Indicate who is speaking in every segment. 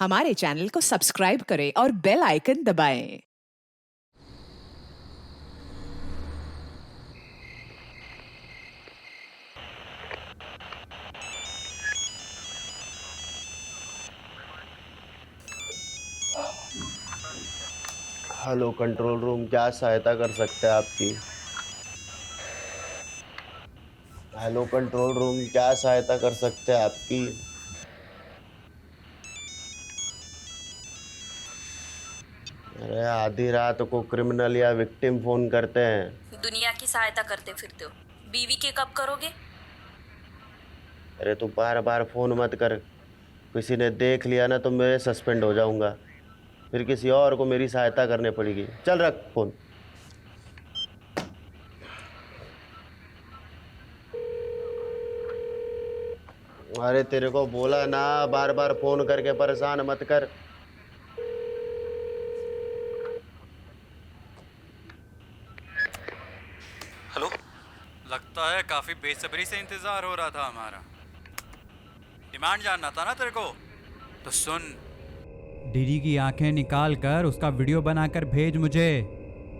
Speaker 1: हमारे चैनल को सब्सक्राइब करें और बेल आइकन दबाएं।
Speaker 2: हेलो कंट्रोल रूम, क्या सहायता कर सकते हैं आपकी? हेलो कंट्रोल रूम, क्या सहायता कर सकते हैं आपकी? अरे आधी रात को क्रिमिनल या विक्टिम फोन करते हैं।
Speaker 3: दुनिया की सहायता करते फिरते हो, बीवी के कब करोगे?
Speaker 2: अरे तू बार बार फोन मत कर, किसी ने देख लिया ना तो मैं सस्पेंड हो जाऊंगा, फिर किसी और को मेरी सहायता करनी पड़ेगी। चल रख फोन। अरे तेरे को बोला ना, बार बार फोन करके परेशान मत कर।
Speaker 4: हेलो। लगता है काफी बेसब्री से इंतजार हो रहा था हमारा। डिमांड जानना था ना तेरे को, तो सुन।
Speaker 5: डीडी की आंखें निकाल कर उसका वीडियो बनाकर भेज मुझे।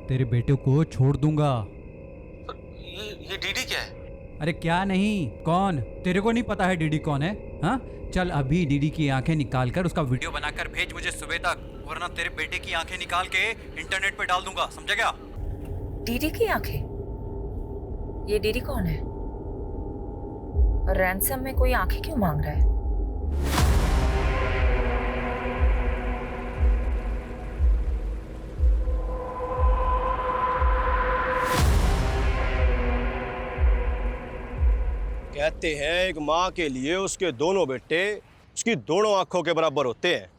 Speaker 5: तेरे बेटे को छोड़ दूंगा।
Speaker 4: ये डीडी क्या है?
Speaker 5: अरे क्या नहीं, कौन? तेरे को नहीं पता है डीडी कौन है? हाँ, चल अभी डीडी की आंखें निकाल कर उसका वीडियो बनाकर भेज मुझे सुबह तक, वरना तेरे बेटे की आंखें निकाल के इंटरनेट पे डाल दूंगा, समझा क्या?
Speaker 3: डीडी की आंखें? ये डीडी कौन है? और रैंसम में कोई आंखें क्यों मांग रहा है?
Speaker 6: कहते हैं एक माँ के लिए उसके दोनों बेटे उसकी दोनों आंखों के बराबर होते हैं,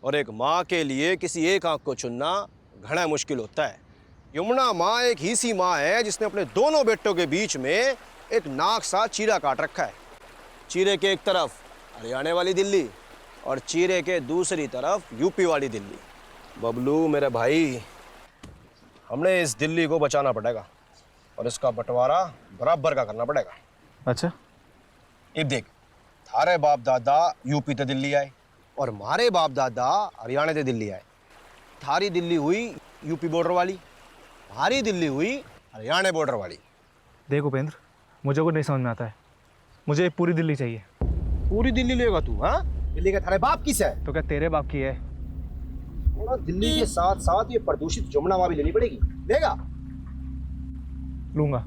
Speaker 6: और एक माँ के लिए किसी एक आंख को चुनना घना मुश्किल होता है। यमुना माँ एक ही सी माँ है जिसने अपने दोनों बेटों के बीच में एक नाक सा चीरा काट रखा है। चीरे के एक तरफ हरियाणा वाली दिल्ली और चीरे के दूसरी तरफ यूपी वाली दिल्ली। बबलू मेरे भाई, हमने इस दिल्ली को बचाना पड़ेगा और इसका बंटवारा बराबर का करना पड़ेगा।
Speaker 7: अच्छा,
Speaker 6: अब देख, थारे बाप दादा यूपी ते दिल्ली आए और हमारे बाप दादा हरियाणा ते दिल्ली आए। थारी दिल्ली हुई यूपी बॉर्डर वाली, हमारी दिल्ली हुई हरियाणा बॉर्डर वाली।
Speaker 7: देख उपेंद्र, मुझे को नहीं समझ में आता है। मुझे पूरी दिल्ली चाहिए।
Speaker 6: पूरी दिल्ली लेगा तू? हाँ, दिल्ली का थारे बाप किस है?
Speaker 7: तो क्या तेरे बाप की है?
Speaker 6: और दिल्ली के साथ साथ ये प्रदूषित जमुना माँ भी लेनी पड़ेगी। लेगा?
Speaker 7: लूंगा।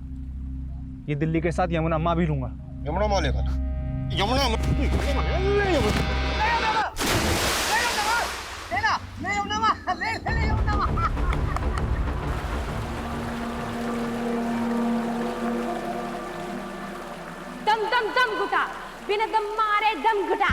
Speaker 7: ये दिल्ली के साथ यमुना माँ भी लूंगा।
Speaker 6: यमुना माँ लेगा तू? यमुना
Speaker 8: दम दम दम घुटा, बिना दम मारे दम घुटा।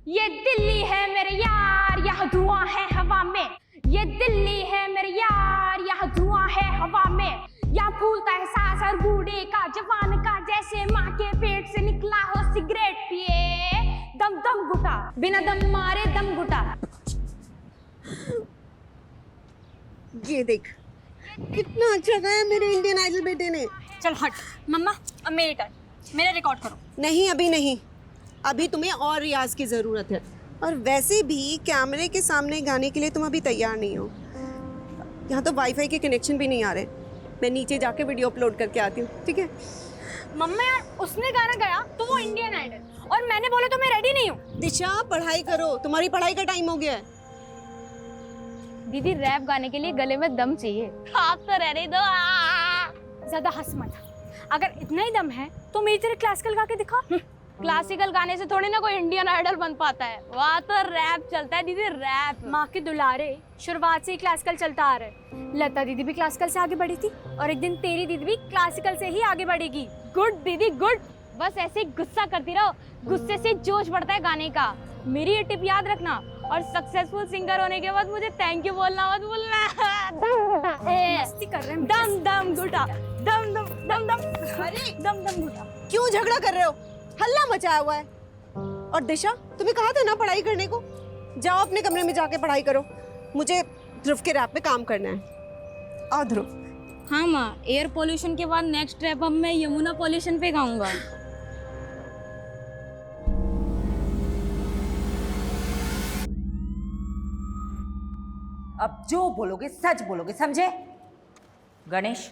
Speaker 8: ये दिल्ली है मेरे यार, यहाँ धुआं है हवा में। ये दिल्ली है मेरे यार, यहाँ धुआं है हवा में। यहाँ फूलता है सांस हर बूढ़े का, जवान का, जैसे माँ के पेट से निकला हो सिगरेट पिए। दम दम घुटा, बिना दम मारे दम घुटा।
Speaker 9: ये देख, कितना अच्छा गाया मेरे इंडियन आइडल बेटे ने।
Speaker 8: चल हट मम्मा, अब मेरी टर्न, मेरा रिकॉर्ड करो।
Speaker 9: नहीं, अभी नहीं, अभी तुम्हें और रियाज की ज़रूरत है। और वैसे भी कैमरे के सामने गाने के लिए तुम अभी तैयार नहीं हो। यहाँ तो वाईफाई के कनेक्शन भी नहीं आ रहे। मैं नीचे जाके वीडियो अपलोड करके आती हूँ, ठीक है?
Speaker 8: मम्मा यार, उसने गाना गाया तो वो इंडियन आइडल, और मैंने बोला तो मैं रेडी नहीं हूँ।
Speaker 9: दिशा, पढ़ाई करो, तुम्हारी पढ़ाई का टाइम हो गया है।
Speaker 8: दीदी, रैप गाने के लिए गले में दम चाहिए। आप तो रहने दो। ज्यादा हंस मत। अगर इतना ही दम है तो मेरी तरह क्लासिकल गा के दिखा। क्लासिकल गाने से थोड़ी ना कोई इंडियन आइडल बन पाता है, वहाँ तो रैप चलता है दीदी, रैप। माँ के दुलारे, शुरुआत से ही क्लासिकल चलता आ रहा है। लता दीदी भी क्लासिकल से आगे बढ़ी थी, और एक दिन तेरी दीदी भी क्लासिकल से ही आगे बढ़ेगी। गुड दीदी, गुड। बस ऐसे ही गुस्सा करती रहो, गुस्से से जोश बढ़ता है गाने का। मेरी ये टिप याद रखना, और सक्सेसफुल सिंगर होने के बाद मुझे थैंक यू बोलना मत भूलना। मस्ती कर रहे हैं। दम दम घुटा, दम दम दम दम, अरे दम दम घुटा।
Speaker 9: क्यों झगड़ा कर रहे हो? हल्ला मचाया हुआ है। और दिशा, तुम्हें कहा था ना पढ़ाई करने को। जाओ अपने कमरे में जाके पढ़ाई करो। मुझे ध्रुव के रैप पे काम करना है। आओ ध्रुव।
Speaker 8: हाँ माँ, एयर पोल्यूशन के बाद नेक्स्ट रैप अब मैं यमुना पोल्यूशन पे गाऊंगा।
Speaker 3: अब जो बोलोगे सच बोलोगे, समझे? गणेश,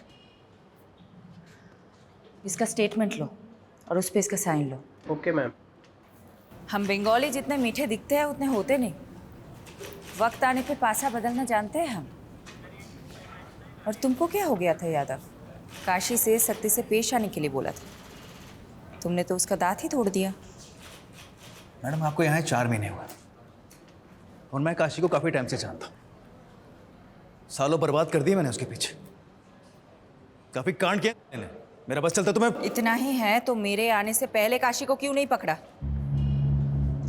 Speaker 3: इसका स्टेटमेंट लो और उस पे इसका साइन लो।
Speaker 6: Okay ma'am.
Speaker 3: हम बंगाली जितने मीठे दिखते हैं उतने होते नहीं। वक्त आने पे पासा बदलना जानते हैं हम। और तुमको क्या हो गया था यादव? काशी से सत्य से पेश आने के लिए बोला था, तुमने तो उसका दांत ही तोड़ दिया।
Speaker 10: मैडम आपको यहाँ 4 महीने हुए और मैं काशी को काफ़ी टाइम से जानता हूँ। सालों बर्बाद कर दिए मैंने उसके पीछे, काफ़ी कांड किया मैंने। मेरा बस चलता तो मैं
Speaker 3: इतना ही है तो मेरे आने से पहले काशी को क्यों नहीं पकड़ा?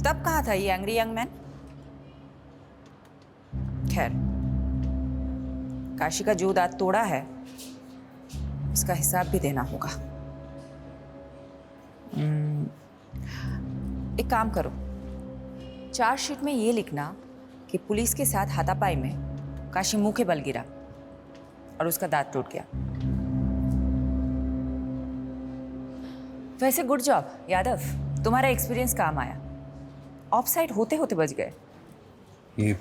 Speaker 3: तब कहाँ था ये एंग्री यंग मैन? खैर, काशी का जो दांत तोड़ा है उसका हिसाब भी देना होगा। एक काम करो, चार्जशीट में ये लिखना कि पुलिस के साथ हाथापाई में काशी मुंह के बल गिरा और उसका दांत टूट गया। वैसे गुड जॉब यादव, तुम्हारा एक्सपीरियंस काम आया। ऑफसाइड होते होते बच गए।
Speaker 10: ये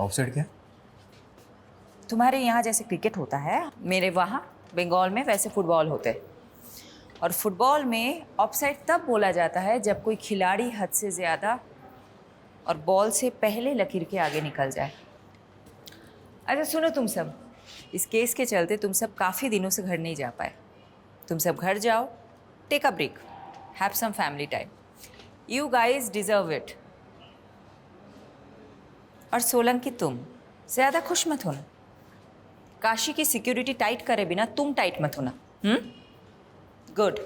Speaker 10: ऑफसाइड क्या?
Speaker 3: तुम्हारे यहाँ जैसे क्रिकेट होता है, मेरे वहाँ बंगाल में वैसे फुटबॉल होते हैं। और फुटबॉल में ऑफसाइड तब बोला जाता है जब कोई खिलाड़ी हद से ज़्यादा और बॉल से पहले लकीर के आगे निकल जाए। अच्छा सुनो तुम सब, इस केस के चलते तुम सब काफ़ी दिनों से घर नहीं जा पाए। तुम सब घर जाओ, take a break, have some family time. You guys deserve it. और सोलंकी, तुम ज़्यादा खुश मत होना। काशी की सिक्योरिटी टाइट करे बिना तुम टाइट मत होना। गुड।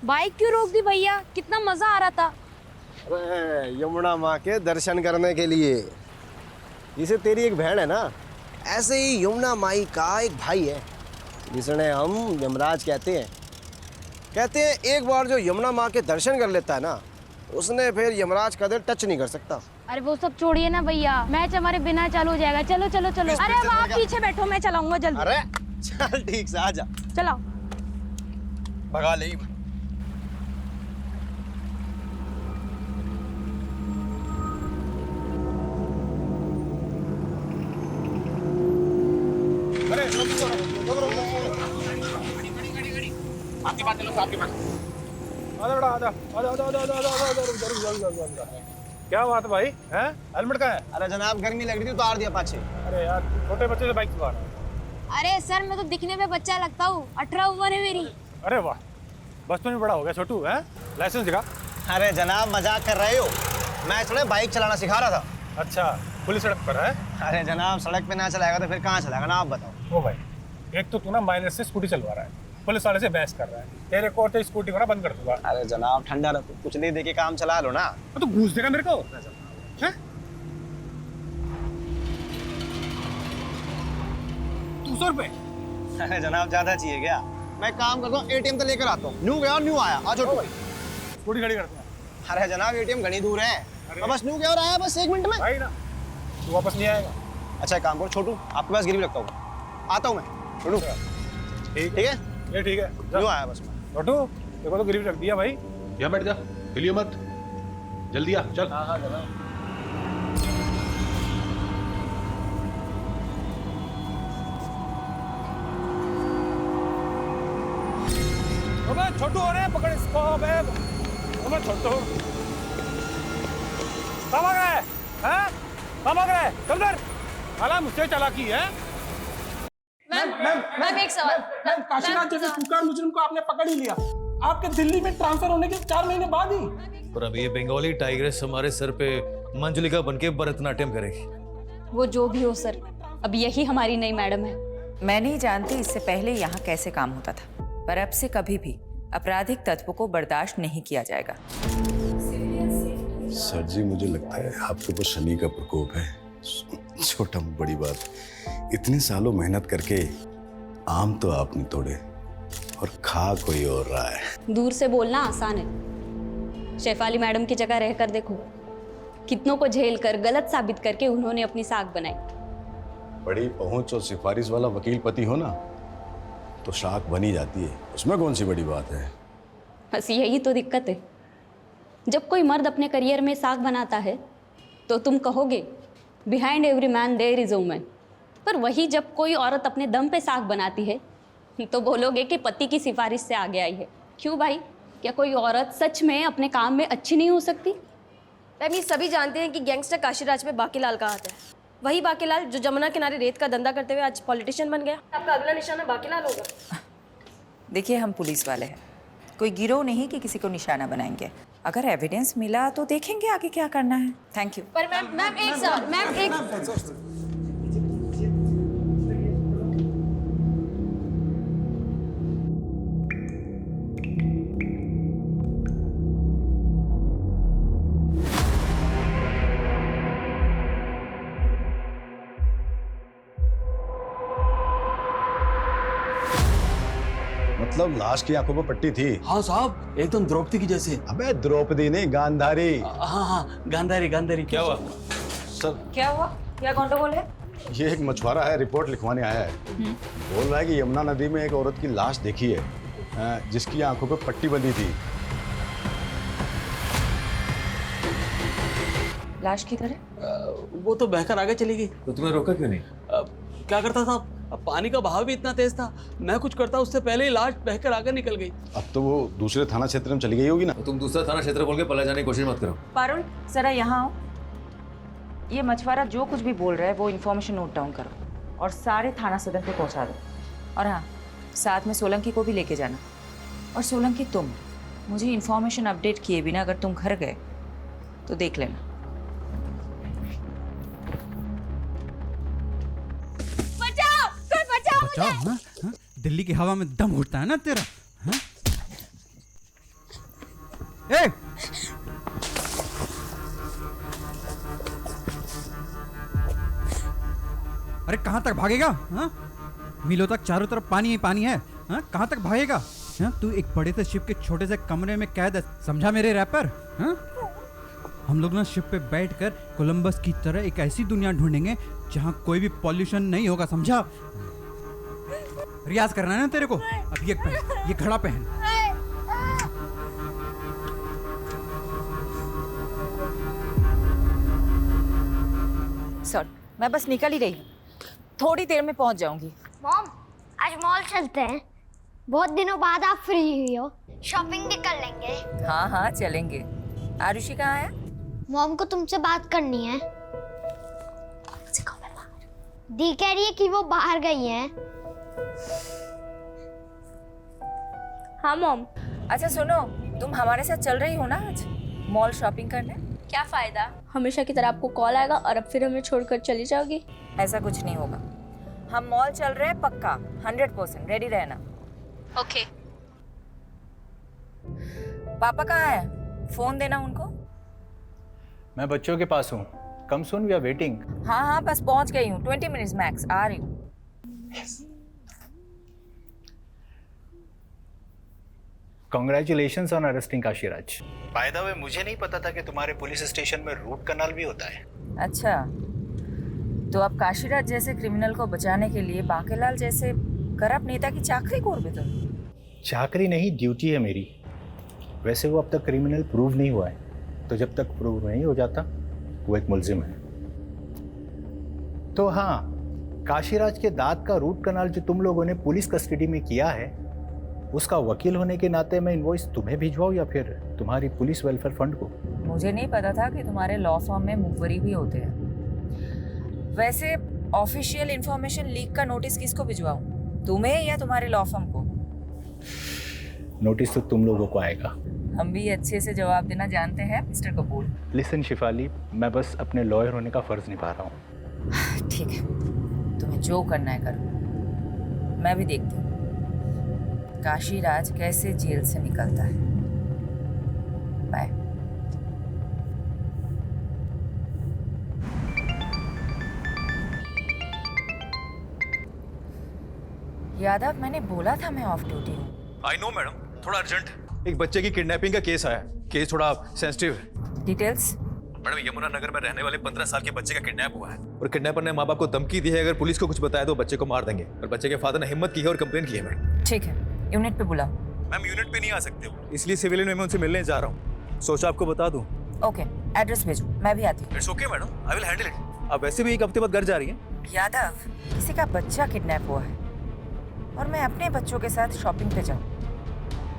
Speaker 8: बाइक क्यों रोक दी भैया? कितना मजा आ रहा था।
Speaker 6: अरे यमुना माँ के दर्शन करने के लिए। जिसे तेरी एक बहन है ना, ऐसे ही यमुना माई का एक भाई है जिसने हम यमराज कहते हैं। कहते हैं एक बार जो यमुना माँ के दर्शन कर लेता है ना, उसने फिर यमराज का दिल टच नहीं कर सकता।
Speaker 8: अरे वो सब छोड़िए ना भैया, मैच हमारे बिना चालू हो जाएगा। चलो चलो चलो। अरे अब आप पीछे बैठो, मैं चलाऊंगा जल्दी।
Speaker 6: अरे चल ठीक से आजा,
Speaker 8: चलाओ।
Speaker 6: भगा ले।
Speaker 7: क्या बात है भाई? हैं? हेलमेट कहाँ है?
Speaker 6: अरे जनाब गर्मी लग रही थी, उतार दिया पाछे।
Speaker 7: अरे यार, छोटे बच्चे से बाइक चला रहा है।
Speaker 8: अरे सर, मैं तो दिखने में बच्चा लगता हूँ। 18 उम्र है मेरी।
Speaker 7: अरे वाह, बचपन में बड़ा हो गया छोटू। है लाइसेंस दिखा।
Speaker 6: अरे जनाब मजाक कर रहे हो, मैं थोड़े बाइक चलाना सिखा रहा था।
Speaker 7: अच्छा, पुलिस सड़क पर है?
Speaker 6: अरे जनाब सड़क पे ना चलाएगा तो फिर कहाँ चलाएगा ना, आप बताओ।
Speaker 7: ओ भाई, एक तो तू ना माइनर से स्कूटी चलवा रहा है, पुलिस वाले से बहस कर रहा है। तेरे को तो स्कूटी को ना बंद कर दूंगा।
Speaker 6: अरे जनाब ठंडा रहो, कुछ नहीं देके काम चला लो ना।
Speaker 7: तो घूस देगा मेरे को? हैं? 200 रुपए?
Speaker 6: अरे जनाब ज्यादा चाहिए क्या? मैं काम करता हूँ, एटीएम तो लेकर आता हूँ। न्यू गया और न्यू आया। आ जाओ।
Speaker 7: स्कूटी खड़ी करते हैं।
Speaker 6: अरे जनाब एटीएम घनी दूर है, मैं बस न्यू गया और आया बस 1 मिनट में।
Speaker 7: भाई ना, तू वापस नहीं आएगा।
Speaker 6: अच्छा एक काम करो छोटू, आपके पास गिरवी रखता हूँ, आता हूँ मैं। छोटू ठीक है?
Speaker 7: ये ठीक है,
Speaker 6: न्यू आया बस मैं।
Speaker 7: छोटू देखो तो गिरवी रख दिया भाई।
Speaker 11: यहाँ बैठ जा, हिलियो मत, जल्दी आ, चल।
Speaker 7: हाँ जनाब। अबे छोटू हो रहे हैं, पकड़ इसको। अबे छोटू कहाँ भाग रहा है? हैं? कहाँ भाग रहा है? चल इधर। हालांकि मुझसे चालाकी है।
Speaker 8: मैम एक सवाल।
Speaker 12: काशीनाथ जैसे कुख्यात मुजरिम को आपने पकड़ ही लिया, आपके दिल्ली में ट्रांसफर होने के 4 महीने बाद ही।
Speaker 10: और अब ये बंगाली टाइग्रेस हमारे सर पे मंजुलिका बनके भरतनाट्यम करेगी।
Speaker 8: वो जो भी हो सर, अब यही हमारी नई मैडम है।
Speaker 3: मैं नहीं जानती इससे पहले यहाँ कैसे काम होता था, पर अब से कभी भी आपराधिक तत्व को बर्दाश्त नहीं किया जाएगा।
Speaker 11: सर जी मुझे लगता है आपके ऊपर शनि का प्रकोप है। छोटा बड़ी बात, इतने सालों मेहनत करके आम तो आपने तोड़े और खा कोई और रहा है।
Speaker 8: दूर से बोलना आसान है, शेफाली मैडम की जगह रहकर देखो। कितनों को झेल कर, गलत साबित करके उन्होंने अपनी साख बनाई।
Speaker 11: बड़ी पहुंच और सिफारिश वाला वकील पति हो ना तो शाख बनी जाती है, उसमें कौन सी बड़ी बात है।
Speaker 8: बस यही तो दिक्कत है। जब कोई मर्द अपने करियर में साख बनाता है तो तुम कहोगे behind every man there is a woman, पर वही जब कोई औरत अपने दम पे साख बनाती है तो बोलोगे कि पति की सिफारिश से आगे आई है। क्यों भाई, क्या कोई औरत सच में अपने काम में अच्छी नहीं हो सकती?
Speaker 13: मैम ये सभी जानते हैं कि गैंगस्टर काशीराज में बाकीलाल का हाथ है। वही बाकीलाल जो जमुना किनारे रेत का धंधा करते हुए आज पॉलिटिशियन बन गया। आपका अगला निशाना बाकीलाल होगा।
Speaker 3: देखिए हम पुलिस वाले हैं, कोई गिरोह नहीं कि किसी को निशाना बनाएंगे। अगर एविडेंस मिला तो देखेंगे आगे क्या करना है। Thank you.
Speaker 13: पर मैम एक सवाल, मैम एक
Speaker 11: मतलब लाश की आंखों पर पट्टी थी?
Speaker 10: हाँ साहब, एकदम द्रौपदी की जैसे।
Speaker 11: अबे द्रौपदी नहीं, गांधारी।
Speaker 10: हाँ हाँ, गांधारी गांधारी। क्या हुआ
Speaker 11: सर?
Speaker 3: क्या हुआ? क्या गंडगोल है?
Speaker 11: ये एक मछुआरा है, रिपोर्ट लिखवाने आया है। बोल रहा है कि यमुना नदी में एक औरत की लाश देखी है जिसकी आंखों पर पट्टी बंधी थी।
Speaker 3: लाश की तरह?
Speaker 10: वो तो बहकर आगे चली गई।
Speaker 14: तो तुम्हें रोका क्यों नहीं?
Speaker 10: क्या करता था? अब पानी का बहाव भी इतना तेज था, मैं कुछ करता उससे पहले ही लाश बहकर आगे निकल गई।
Speaker 11: अब तो वो दूसरे थाना क्षेत्र में चली गई होगी ना।
Speaker 14: तो तुम दूसरा थाना क्षेत्र बोल के पला जाने की कोशिश मत करो।
Speaker 3: पारुल जरा यहाँ आओ। ये मछुआरा जो कुछ भी बोल रहा है वो इन्फॉर्मेशन नोट डाउन करो और सारे थाना सदन पे पहुंचा दो। और हाँ, साथ में सोलंकी को भी लेके जाना। और सोलंकी तुम मुझे इन्फॉर्मेशन अपडेट किए बिना अगर तुम घर गए तो देख लेना।
Speaker 5: बचाओ। हाँ? हाँ? दिल्ली की हवा में दम घुटता है ना तेरा। हाँ? ए! अरे कहां तक भागेगा? हाँ? मीलों तक चारों तरफ पानी ही पानी है। हाँ? कहां तक भागेगा? हाँ? तू एक बड़े से शिप के छोटे से कमरे में कैद है, समझा मेरे रैपर? हाँ? हम लोग ना शिप पे बैठकर कोलंबस की तरह एक ऐसी दुनिया ढूंढेंगे जहां कोई भी पॉल्यूशन नहीं होगा, समझा? रियाज करना है ना तेरे को। अब ये पहन, ये घड़ा पहन।
Speaker 3: सॉरी, मैं बस निकल ही रही हूँ, थोड़ी देर में पहुंच जाऊंगी।
Speaker 8: मॉम, आज मॉल चलते हैं। बहुत दिनों बाद आप फ्री हुई हो, शॉपिंग भी कर लेंगे।
Speaker 3: हाँ हाँ चलेंगे। आरुषि कहाँ है?
Speaker 8: मॉम को तुमसे बात करनी है। दी कह रही है कि वो बाहर गई हैं। हाँ मॉम।
Speaker 3: अच्छा सुनो, तुम हमारे साथ चल रही हो ना आज मॉल शॉपिंग करने?
Speaker 8: क्या फायदा, हमेशा की तरह आपको कॉल आएगा और अब फिर हमें छोड़कर चली जाओगी।
Speaker 3: ऐसा कुछ नहीं होगा, हम मॉल चल रहे हैं पक्का, 100%। रेडी रहना।
Speaker 8: ओके।
Speaker 3: पापा कहाँ है? फोन देना उनको।
Speaker 15: मैं बच्चों के पास हूँ। कम सून, वी आर वेटिंग।
Speaker 3: हाँ हाँ बस पहुँच गई हूँ, 20 मिनट्स मैक्स, आ रही हूँ।
Speaker 15: Congratulations on arresting Kashiraj. By the way, मुझे नहीं पता था कि तुम्हारे पुलिस स्टेशन में रूट कनाल भी होता है।
Speaker 3: अच्छा, तो अब काशीराज जैसे क्रिमिनल को बचाने के लिए बाकीलाल जैसे करप्ट नेता की चाकरी कोर भी तुम?
Speaker 15: चाकरी नहीं, ड्यूटी है मेरी। वैसे वो अब तक क्रिमिनल प्रूव नहीं हुआ है, तो जब तक प्रूव नहीं हो जाता वो एक मुलजिम है। तो हाँ, काशीराज के दांत का रूट कनाल जो तुम लोगों ने पुलिस कस्टडी में किया है, उसका वकील होने के नाते मैं इनवॉइस तुम्हें भिजवाऊं या फिर तुम्हारी पुलिस वेलफेयर फंड को?
Speaker 3: मुझे नहीं पता था कि तुम्हारे लॉ फर्म में मुखबरी भी होते हैं। वैसे ऑफिशियल इंफॉर्मेशन लीक का नोटिस किसको भिजवाऊं, तुम्हें या तुम्हारे लॉ फर्म को?
Speaker 15: नोटिस तो तुम लोगों को आएगा।
Speaker 3: हम भी अच्छे से जवाब देना जानते हैं मिस्टर कपूर।
Speaker 15: लिसन शिफाली, मैं बस अपने लॉयर होने का फर्ज निभा रहा हूँ।
Speaker 3: ठीक है, तुम्हें जो करना है करो, मैं भी देखती हूँ काशीराज कैसे जेल से निकलता है। बाय। यादव, मैंने बोला था मैं ऑफ ड्यूटी हूँ।
Speaker 10: आई नो मैडम, थोड़ा अर्जेंट। एक बच्चे की किडनैपिंग का केस आया, केस थोड़ा सेंसिटिव है।
Speaker 3: डिटेल्स?
Speaker 14: मैडम यमुना नगर में रहने वाले 15 साल के बच्चे का किडनैप हुआ है और किडनैपर ने माँ बाप को धमकी दी है अगर पुलिस को कुछ बताया तो बच्चे को मार देंगे। और बच्चे के फादर ने हिम्मत की है और कंप्लेन की है मैडम।
Speaker 3: ठीक है, यूनिट पे बुलाओ।
Speaker 14: मैम यूनिट पे नहीं आ सकते हो, इसलिए सिविलियन में मैं उनसे मिलने जा रहा हूँ। सोचा आपको बता दूँ।
Speaker 3: ओके, एड्रेस भेजो, मैं भी आती हूँ।
Speaker 14: It's okay madam, I will handle it. आप वैसे भी एक हफ्ते बाद घर जा रही हैं।
Speaker 3: यादव, किसी का बच्चा किडनैप हुआ है और मैं अपने बच्चों के साथ शॉपिंग पे जाऊँ,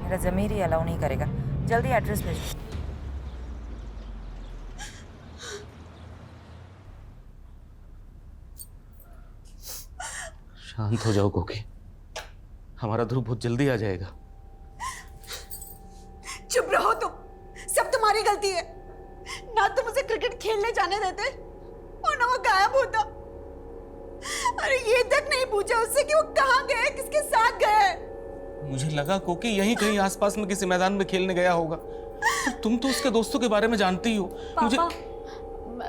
Speaker 3: मेरा ज़मीर ही अलाउ नहीं करेगा। जल्दी एड्रेस भेजो।
Speaker 2: शांत हो जाओ कोकी, हमारा ध्रुव बहुत जल्दी आ जाएगा।
Speaker 9: चुप रहो तुम, सब तुम्हारी गलती है। ना तुम उसे क्रिकेट खेलने जाने देते और ना वो गायब होता। अरे ये तक नहीं पूछा उससे कि वो कहाँ गए, किसके साथ गए।
Speaker 16: मुझे लगा कोकी यहीं कहीं आसपास में किसी मैदान में खेलने गया होगा। पर तुम तो उसके दोस्तों के बारे में जानती ही हो।
Speaker 8: पापा,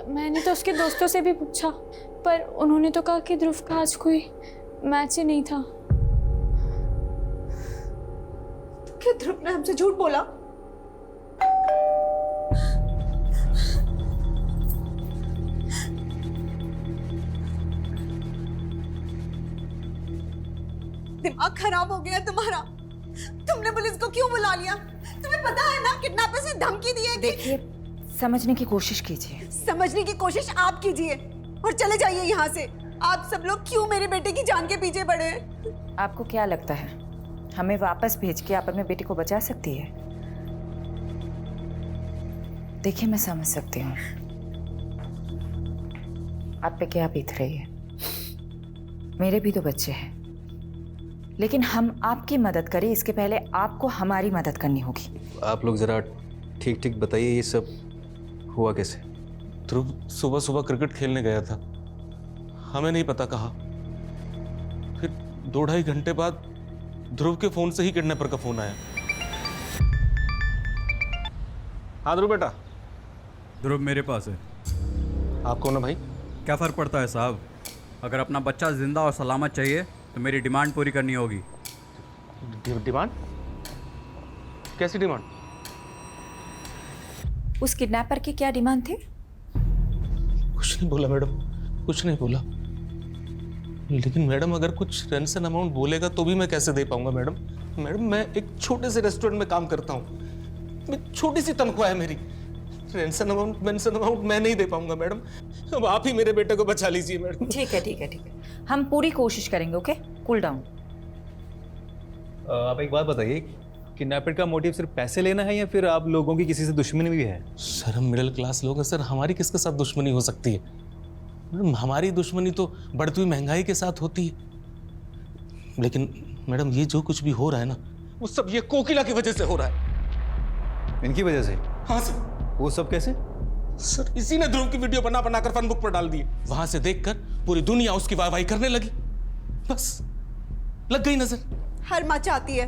Speaker 8: मैंने तो उसके दोस्तों से भी पूछा, पर उन्होंने तो कहा कि ध्रुव का आज कोई मैच ही नहीं था।
Speaker 9: क्या ध्रुव ने हमसे झूठ बोला? दिमाग खराब हो गया तुम्हारा। तुमने पुलिस को क्यों बुला लिया? तुम्हें पता है ना किडनैपर से धमकी दी है कि...
Speaker 3: देखिए, समझने की कोशिश कीजिए।
Speaker 9: समझने की कोशिश आप कीजिए और चले जाइए यहाँ से। आप सब लोग क्यों मेरे बेटे की जान के पीछे पड़े हैं?
Speaker 3: आपको क्या लगता है हमें वापस भेज के आप अपने बेटे को बचा सकती है? देखिए, मैं समझ सकती हूँ आप पे क्या बीत रही है। मेरे भी तो बच्चे हैं, लेकिन हम आपकी मदद करें इसके पहले आपको हमारी मदद करनी होगी।
Speaker 14: आप लोग जरा ठीक ठीक बताइए, ये सब हुआ कैसे?
Speaker 16: ध्रुव सुबह सुबह क्रिकेट खेलने गया था, हमें नहीं पता कहा। फिर 2-2.5 घंटे बाद ध्रुव के फोन से ही किडनैपर का फोन आया।
Speaker 6: हाँ ध्रुव बेटा।
Speaker 4: ध्रुव मेरे पास है।
Speaker 6: आप कौन है भाई?
Speaker 4: क्या फ़र्क पड़ता है साहब, अगर अपना बच्चा जिंदा और सलामत चाहिए तो मेरी डिमांड पूरी करनी होगी।
Speaker 6: डिमांड? कैसी डिमांड?
Speaker 3: उस किडनैपर की क्या डिमांड थी?
Speaker 16: कुछ नहीं बोला मैडम, कुछ नहीं बोला। लेकिन मैडम अगर कुछ रेंसन अमाउंट बोलेगा तो भी मैं कैसे दे पाऊंगा मैडम? मैडम मैं एक छोटे से रेस्टोरेंट में काम करता हूँ, छोटी सी तनख्वाह है मेरी। रेंसन अमाउंट मैं नहीं दे पाऊंगा मैडम। अब आप ही मेरे बेटे को बचा लीजिए मैडम।
Speaker 3: ठीक है, ठीक है, ठीक है, हम पूरी कोशिश करेंगे। Okay, cool down.
Speaker 10: आप एक बात बताइए, किडनैपर का मोटिव सिर्फ पैसे लेना है या फिर आप लोगों की किसी से दुश्मनी भी है?
Speaker 16: सर हम मिडिल क्लास लोग हैं सर, हमारी किसके साथ दुश्मनी हो सकती है? मैडम हमारी दुश्मनी तो बढ़ती हुई महंगाई के साथ होती है। लेकिन मैडम ये जो कुछ भी हो रहा है ना, वो सब ये कोकिला की वजह से हो रहा है।
Speaker 10: इनकी वजह से?
Speaker 16: हाँ सर।
Speaker 10: वो सब कैसे?
Speaker 16: सर इसी ने ध्रुव की वीडियो बना कर फन बुक पर डाल दी। वहां से देखकर पूरी दुनिया उसकी वाहवाही करने लगी, बस लग गई नजर।
Speaker 9: हर माँ चाहती है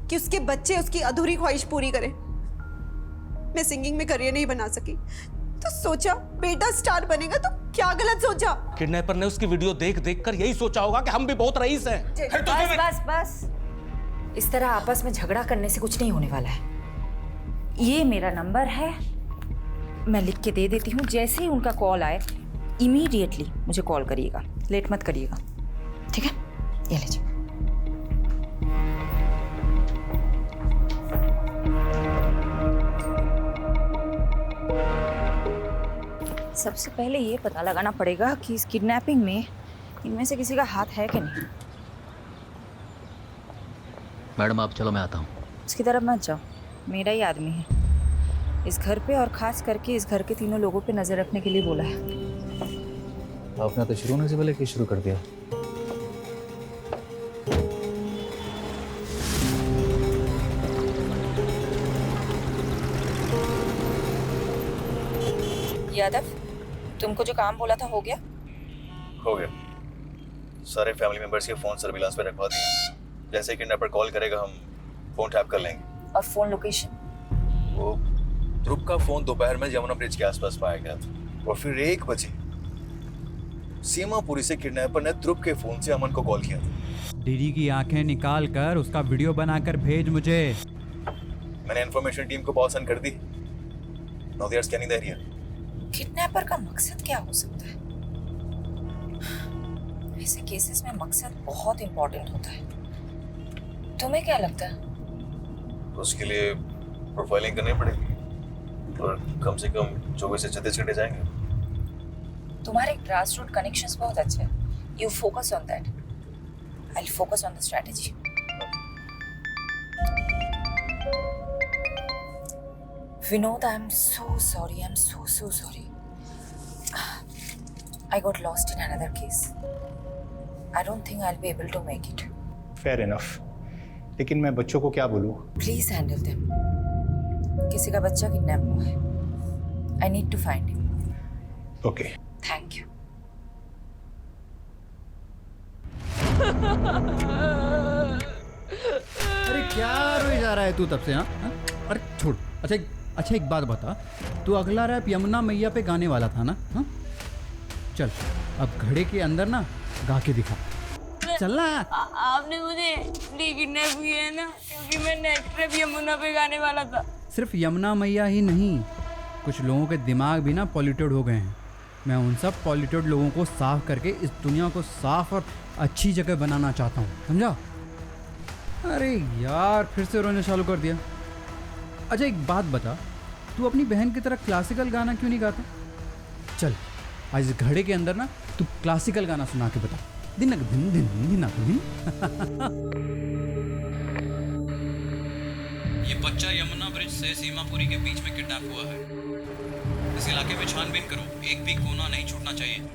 Speaker 9: कि उसके बच्चे उसकी अधूरी ख्वाहिश पूरी करें। मैं सिंगिंग में करियर नहीं बना सकी तो सोचा बेटा स्टार बनेगा, तो क्या गलत सोचा?
Speaker 16: किडनैपर ने उसकी वीडियो देख कर यही सोचा होगा कि हम भी बहुत रईस हैं।
Speaker 3: बस बस बस, इस तरह आपस में झगड़ा करने से कुछ नहीं होने वाला है। ये मेरा नंबर है, मैं लिख के दे देती हूँ। जैसे ही उनका कॉल आए इमीडिएटली मुझे कॉल करिएगा, लेट मत करिएगा, ठीक है? ये लीजिए। सबसे पहले ये पता लगाना पड़ेगा कि इस किडनैपिंग में इनमें से किसी का हाथ है कि नहीं।
Speaker 14: मैडम आप चलो, मैं आता हूँ।
Speaker 3: उसकी तरफ मत जाओ, मेरा ही आदमी है। इस घर पे और खास करके इस घर के तीनों लोगों पे नजर रखने के लिए बोला है।
Speaker 10: आपने तो शुरू होने से पहले शुरू कर दिया।
Speaker 3: यादव, तुमको जो काम बोला था हो गया?
Speaker 10: हो गया। सारे फैमिली मेंबर्स के फोन सर्विलांस पे रखवा दिए। जैसे ही किडनैपर कॉल करेगा हम फोन टैप कर लेंगे।
Speaker 3: और फोन लोकेशन?
Speaker 10: वो ध्रुव का फोन दोपहर में यमुना ब्रिज के आसपास पाया गया था और फिर 1 बजे सीमापुरी से किडनैपर ने ध्रुव के फोन से अमन को कॉल किया था।
Speaker 5: डीडी की आंखें निकाल कर उसका वीडियो बनाकर भेज मुझे।
Speaker 10: मैंने इन्फॉर्मेशन टीम को बहुत सेंड कर दी। Now they are scanning the area.
Speaker 3: Kidnapper का मकसद क्या हो सकता है? ऐसे केसेस में मकसद बहुत इंपॉर्टेंट होता है। तुम्हें क्या लगता है?
Speaker 14: उसके लिए प्रोफाइलिंग करनी पड़ेगी और कम से कम 24 से 36 घंटे जाएंगे।
Speaker 3: तुम्हारे ग्रास रूट कनेक्शंस बहुत अच्छे हैं। You focus on that. I will focus on the strategy. Vinod, I'm so sorry. I'm so sorry. I got lost in another case. I don't think I'll be able to make it.
Speaker 15: Fair enough, लेकिन मैं बच्चों को क्या बोलूँ?
Speaker 3: Please handle them. किसी का बच्चा kidnap हुआ है. I need to find him.
Speaker 15: Okay.
Speaker 3: Thank you.
Speaker 5: अरे क्या रोई जा रहा है तू तब से? हाँ, अरे छोड़। अच्छा एक बात बता, तू अगला रैप यमुना मैया पे गाने वाला था ना? हाँ, चल अब घड़े के अंदर ना गा के दिखा। चल ना।
Speaker 8: आपने मुझे इसलिए किडनैप किया है ना क्योंकि मैं नेक्स्ट रैप यमुना पे गाने वाला था।
Speaker 5: सिर्फ यमुना मैया ही नहीं, कुछ लोगों के दिमाग भी ना पॉल्यूटेड हो गए हैं। मैं उन सब पॉल्यूटेड लोगों को साफ करके इस दुनिया को साफ और अच्छी जगह बनाना चाहता हूँ, समझा? अरे यार फिर से रोने चालू कर दिया। अच्छा एक बात बता, तू अपनी बहन की तरह क्लासिकल गाना क्यों नहीं गाता? चल आज इस घड़े के अंदर ना तू क्लासिकल गाना सुना के बता। दिनक दिन दिन दिनक दिन। ये बच्चा यमुना ब्रिज से सीमापुरी के बीच में किडनैप हुआ है। इस इलाके में छानबीन करो, एक भी कोना नहीं छूटना चाहिए।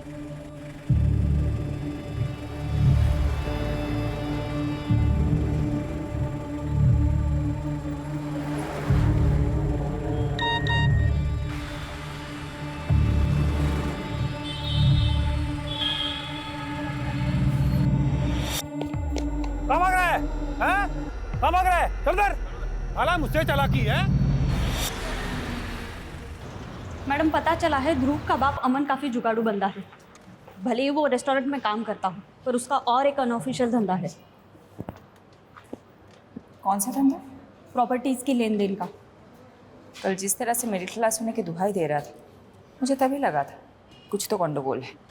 Speaker 7: कहाँ भाग रहा है? हैं? कहाँ भाग रहा है? चल इधर। साला मुझसे चालाकी है।
Speaker 8: मैडम पता चला है ध्रुव का बाप अमन काफ़ी जुगाड़ू बंदा है। भले ही वो रेस्टोरेंट में काम करता हो पर उसका और एक अनऑफिशियल धंधा है।
Speaker 3: कौन सा धंधा?
Speaker 8: प्रॉपर्टीज़ की लेन देन का।
Speaker 3: कल जिस तरह से मिडिल क्लास होने की दुहाई दे रहा था, मुझे तभी लगा था कुछ तो गंडगोल है।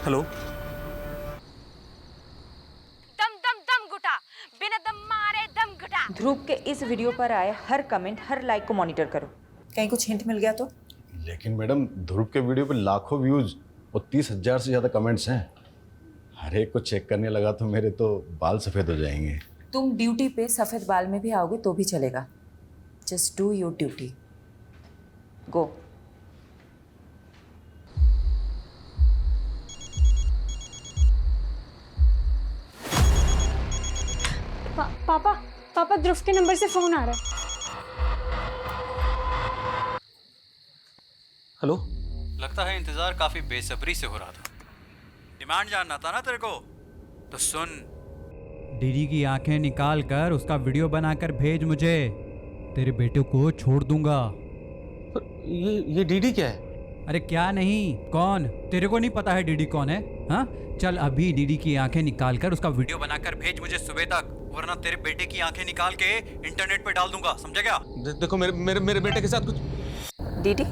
Speaker 16: हेलो।
Speaker 3: दम दम दम घुटा, बिना दम मारे दम घुटा। ध्रुव के इस वीडियो पर आए हर कमेंट, हर लाइक को मॉनिटर करो। कहीं कुछ हिंट मिल गया तो?
Speaker 11: लेकिन मैडम ध्रुव के वीडियो पे लाखों व्यूज और 30,000 से ज़्यादा कमेंट्स हैं। हर एक को चेक करने लगा तो मेरे तो बाल सफ़ेद हो जाएंगे।
Speaker 3: तुम ड्यूटी पे सफ़ेद बाल में भी आओगे तो भी चलेगा। Just do your duty. Go.
Speaker 8: पापा ध्रुव के नंबर से फोन आ रहा है।
Speaker 16: हेलो।
Speaker 4: लगता है इंतजार काफी बेसब्री से हो रहा था। डिमांड जानना था ना तेरे को, तो सुन।
Speaker 5: डीडी की आंखें निकाल कर उसका वीडियो बनाकर भेज मुझे। तेरे बेटे को छोड़ दूंगा।
Speaker 16: ये डीडी क्या है?
Speaker 5: अरे क्या नहीं, कौन? तेरे को नहीं पता है डीडी कौन है? हाँ, चल अभी डीडी की आंखें निकाल कर उसका वीडियो बनाकर भेज मुझे सुबह तक, वरना तेरे बेटे की आंखें निकाल के इंटरनेट पे डाल दूंगा, समझा क्या?
Speaker 16: देखो मेरे बेटे के साथ कुछ।
Speaker 3: डीडी?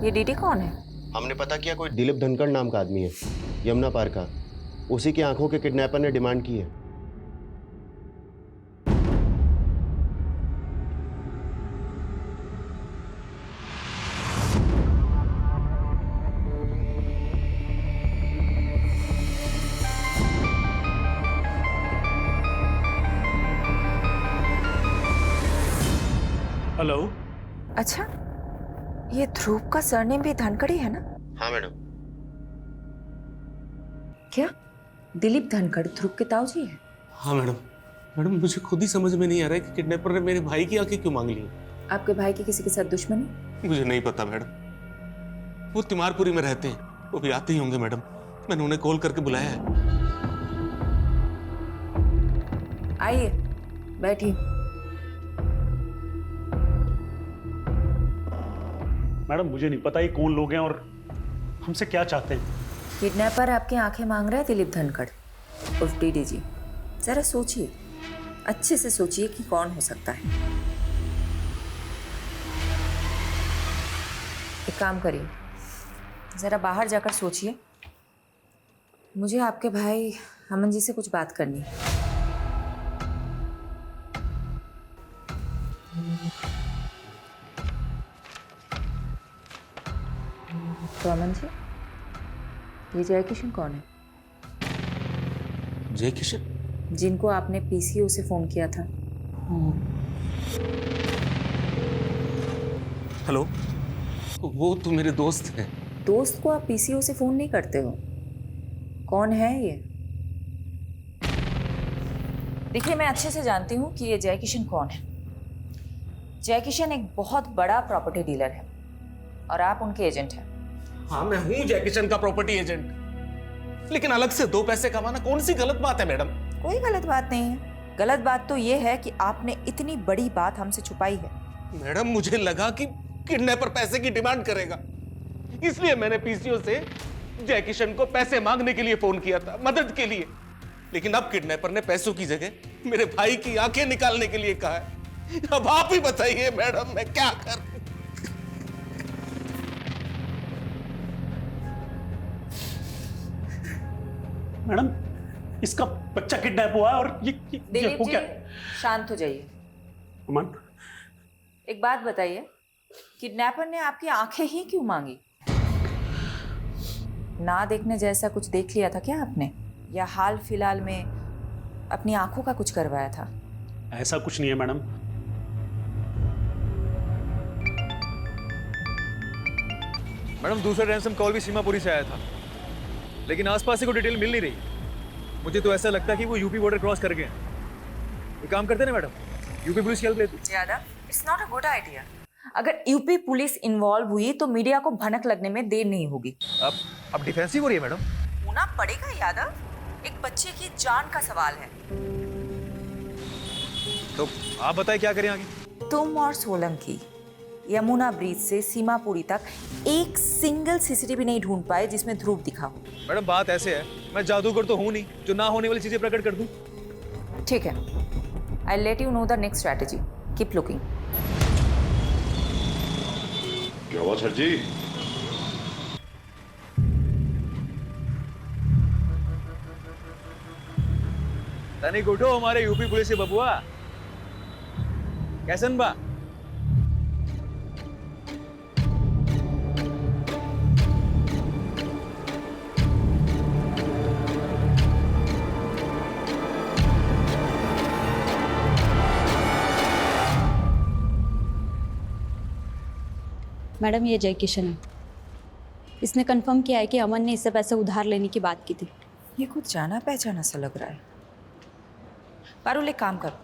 Speaker 3: ये डीडी कौन है?
Speaker 2: हमने पता किया, कोई दिलीप धनखड़ नाम का आदमी है, यमुना पार का। उसी की आंखों के किडनैपर ने डिमांड की है।
Speaker 7: हेलो।
Speaker 3: अच्छा, ये ध्रुव का सरनेम भी धनखड़ी है ना?
Speaker 2: हाँ मैडम।
Speaker 3: क्या दिलीप धनखड़ ध्रुव के ताऊजी है?
Speaker 16: हाँ मैडम मुझे खुद ही समझ में नहीं आ रहा है कि किडनैपर ने मेरे भाई की आंखें क्यों मांग ली।
Speaker 3: आपके भाई की किसी के साथ दुश्मनी?
Speaker 16: मुझे नहीं पता मैडम। वो तिमारपुरी में रहते हैं, वो भी आते ही होंगे मैडम। मैंने उन्हें कॉल करके बुलाया है।
Speaker 3: आइए बैठिए।
Speaker 12: मैडम मुझे नहीं पता ये कौन लोग हैं और हमसे क्या चाहते हैं।
Speaker 3: किडनैपर आपकी आंखें मांग रहा है दिलीप धनखड़ उर्फ डीडीजी। जरा सोचिए, अच्छे से सोचिए कि कौन हो सकता है। एक काम करिए, जरा बाहर जाकर सोचिए। मुझे आपके भाई अमन जी से कुछ बात करनी है। तो अमन जी, ये जय किशन कौन है?
Speaker 16: जय किशन?
Speaker 3: जिनको आपने पीसीओ से फोन किया था।
Speaker 16: हेलो, वो तो मेरे दोस्त हैं।
Speaker 3: दोस्त को आप पीसीओ से फोन नहीं करते हो? कौन है ये? देखिए, मैं अच्छे से जानती हूँ कि ये जय किशन कौन है। जय किशन एक बहुत बड़ा प्रॉपर्टी डीलर है और आप उनके एजेंट हैं।
Speaker 16: हाँ, मैं हूँ जय किशन का प्रॉपर्टी एजेंट, लेकिन अलग से 2 पैसे कमाना कौन सी गलत बात है मैडम?
Speaker 3: कोई गलत बात नहीं है। गलत बात तो ये है कि आपने इतनी बड़ी बात हमसे छुपाई है।
Speaker 16: मैडम, मुझे लगा कि किडनैपर पैसे की डिमांड करेगा, इसलिए मैंने पीसीओ से जय किशन को पैसे मांगने के लिए फोन किया था, मदद के लिए। लेकिन अब किडनैपर ने पैसों की जगह मेरे भाई की आंखें निकालने के लिए कहा है। अब आप ही बताइए मैडम, मैं क्या करूं?
Speaker 12: मैडम, इसका बच्चा किडनैप हुआ है और ये
Speaker 3: दिलीप
Speaker 12: हो
Speaker 3: जी,
Speaker 12: क्या?
Speaker 3: शांत हो जाइए।
Speaker 12: अमन,
Speaker 3: एक बात बताइए, किडनैपर ने आपकी आंखें ही क्यों मांगी? ना देखने जैसा कुछ देख लिया था क्या आपने, या हाल फिलहाल में अपनी आंखों का कुछ करवाया था?
Speaker 12: ऐसा कुछ नहीं है मैडम।
Speaker 14: मैडम, दूसरा रैंसम कॉल भी सीमापुरी से आया था, लेकिन आसपास से कोई डिटेल मिल नहीं रही। मुझे तो ऐसा लगता है कि वो यूपी बॉर्डर क्रॉस कर गए। ये काम करते ना मैडम, यूपी पुलिस की हेल्प लेती।
Speaker 3: ज्यादा it's not a good idea. अगर यूपी पुलिस इन्वॉल्व हुई तो मीडिया को भनक लगने में देर नहीं होगी।
Speaker 14: अब डिफेंसिव हो रही है मैडम।
Speaker 3: होना पड़ेगा यादव, एक बच्चे की जान का सवाल है।
Speaker 14: तो आप बताएं क्या करें आगे?
Speaker 3: तुम और सोलंकी यमुना ब्रिज से सीमापुरी तक एक सिंगल सीसीटीवी नहीं ढूंढ पाए जिसमें ध्रुव दिखा हो।
Speaker 14: मैडम, बात ऐसे है, मैं जादूगर तो हूं नहीं जो ना होने वाली चीजें प्रकट कर दूं।
Speaker 3: ठीक है, I let you know the next strategy. Keep looking.
Speaker 17: क्या हुआ सर जी?
Speaker 14: तनिक उठो हमारे यूपी पुलिस के बबुआ। कैसन बा?
Speaker 8: मैडम, ये जय किशन है। इसने कंफर्म किया है कि अमन ने इससे पैसे उधार लेने की बात की थी।
Speaker 3: ये कुछ जाना पहचाना सा लग रहा है। पारुल, एक काम करो,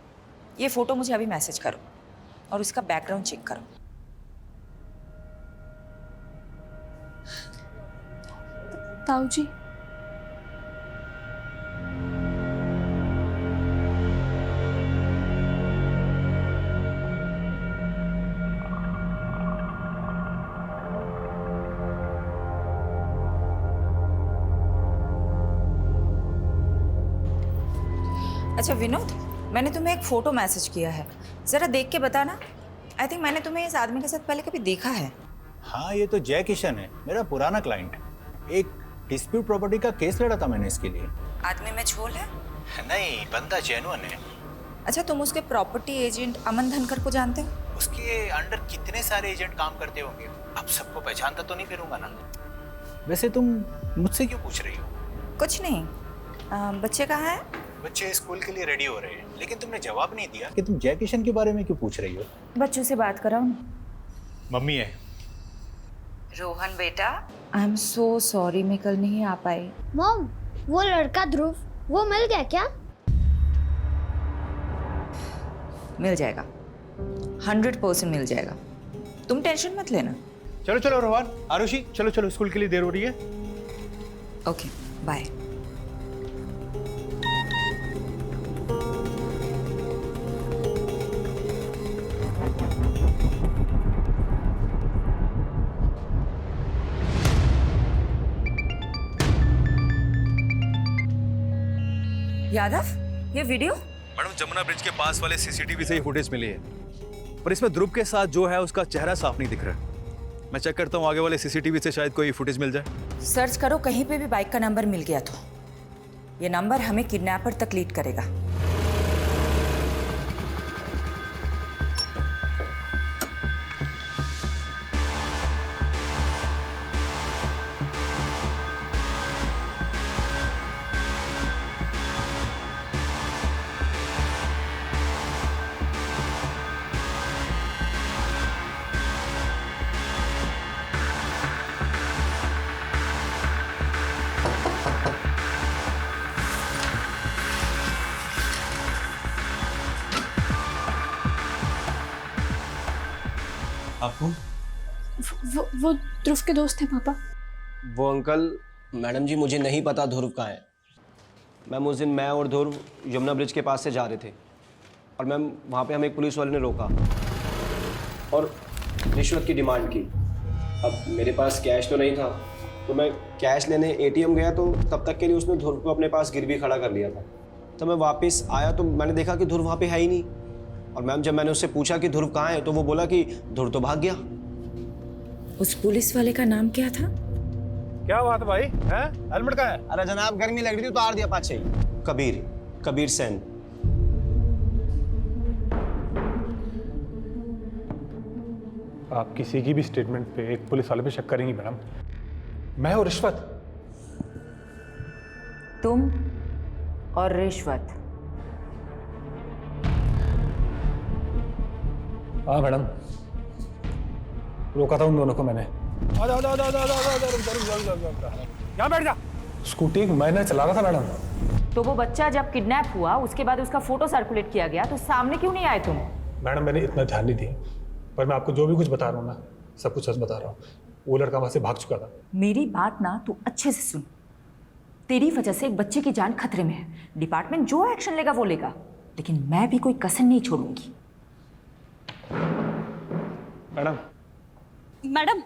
Speaker 3: ये फोटो मुझे अभी मैसेज करो और उसका बैकग्राउंड चेक करो।
Speaker 8: ताऊ जी,
Speaker 3: अच्छा विनोद, मैंने तुम्हें एक फ़ोटो मैसेज किया है, ज़रा देख के बताना। आई थिंक मैंने तुम्हें इस आदमी के साथ पहले कभी देखा है।
Speaker 15: हाँ, ये तो जय किशन है, मेरा पुराना क्लाइंट। एक डिस्प्यूट प्रॉपर्टी का केस लड़ा था मैंने इसके लिए।
Speaker 3: आदमी में झोल है?
Speaker 15: नहीं, बंदा जेन्युइन है।
Speaker 3: अच्छा, तुम उसके प्रॉपर्टी एजेंट अमन धनखड़ को जानते हो?
Speaker 15: उसके अंडर कितने सारे एजेंट काम करते होंगे, अब सबको पहचानता तो नहीं फिरूंगा ना। वैसे तुम मुझसे क्यों पूछ रही हो?
Speaker 3: कुछ नहीं। बच्चे कहाँ हैं?
Speaker 15: बच्चे स्कूल के लिए रेडी हो रहे हैं, लेकिन तुमने जवाब नहीं दिया कि तुम जय किशन के बारे में क्यों पूछ रही हो।
Speaker 3: बच्चों से बात कराओ ना।
Speaker 15: मम्मी है।
Speaker 3: रोहन बेटा, आई एम सो सॉरी, मैं कल नहीं आ पाई।
Speaker 13: मॉम, वो लड़का ध्रुव, वो मिल गया क्या?
Speaker 3: मिल जाएगा, 100% मिल जाएगा, तुम टेंशन मत लेना।
Speaker 15: चलो चलो रोहन, आरुषि, चलो चलो, स्कूल के लिए देर हो रही है।
Speaker 3: Okay, bye. यादव, ये वीडियो?
Speaker 10: मैडम जमुना ब्रिज के पास वाले सीसीटीवी से ही फुटेज मिली है, पर इसमें ध्रुव के साथ जो है उसका चेहरा साफ नहीं दिख रहा। मैं चेक करता हूँ आगे वाले सीसीटीवी से शायद कोई फुटेज मिल जाए।
Speaker 3: सर्च करो, कहीं पे भी बाइक का नंबर मिल गया तो ये नंबर हमें किडनैपर तक लीड करेगा।
Speaker 16: आपको
Speaker 8: वो ध्रुव के दोस्त हैं पापा।
Speaker 6: वो अंकल, मैडम जी मुझे नहीं पता ध्रुव कहाँ है। मैम उस दिन मैं और ध्रुव यमुना ब्रिज के पास से जा रहे थे और मैम वहाँ पे हमें एक पुलिस वाले ने रोका और रिश्वत की डिमांड की। अब मेरे पास कैश तो नहीं था, तो मैं कैश लेने एटीएम गया, तो तब तक के लिए उसने ध्रुव को अपने पास गिरवी खड़ा कर लिया था। तो मैं वापस आया तो मैंने देखा कि ध्रुव वहाँ पे है ही नहीं। और मैम जब मैंने उससे पूछा कि ध्रुव कहाँ है, तो वो बोला कि ध्रुव तो भाग गया।
Speaker 3: उस पुलिस वाले का नाम क्या था?
Speaker 7: क्या बात है भाई, हैं? हेलमेट कहाँ है?
Speaker 6: अरे जनाब गर्मी लग रही थी, उतार दिया पाछे ही। कबीर सेन।
Speaker 7: आप किसी की भी स्टेटमेंट पे एक पुलिस वाले पे शक करेंगी मैडम? मैं और रिश्वत?
Speaker 3: तुम और रिश्वत?
Speaker 7: हाँ मैडम, रोका था उन दोनों को मैंने। यहाँ बैठ जा। स्कूटी मैंने चला रहा था मैडम।
Speaker 3: तो वो बच्चा जब किडनैप हुआ उसके बाद उसका फोटो सर्कुलेट किया गया, तो सामने क्यों नहीं आए तुम?
Speaker 7: मैडम मैंने इतना ध्यान नहीं दिया, पर मैं आपको जो भी कुछ बता रहा हूँ ना, सब कुछ सच बता रहा हूँ। वो लड़का वहां से भाग चुका था।
Speaker 3: मेरी बात ना तू अच्छे से सुन। तेरी वजह से एक बच्चे की जान खतरे में है। डिपार्टमेंट जो एक्शन लेगा वो लेगा, लेकिन मैं भी कोई कसर नहीं छोड़ूंगी।
Speaker 8: मैडम,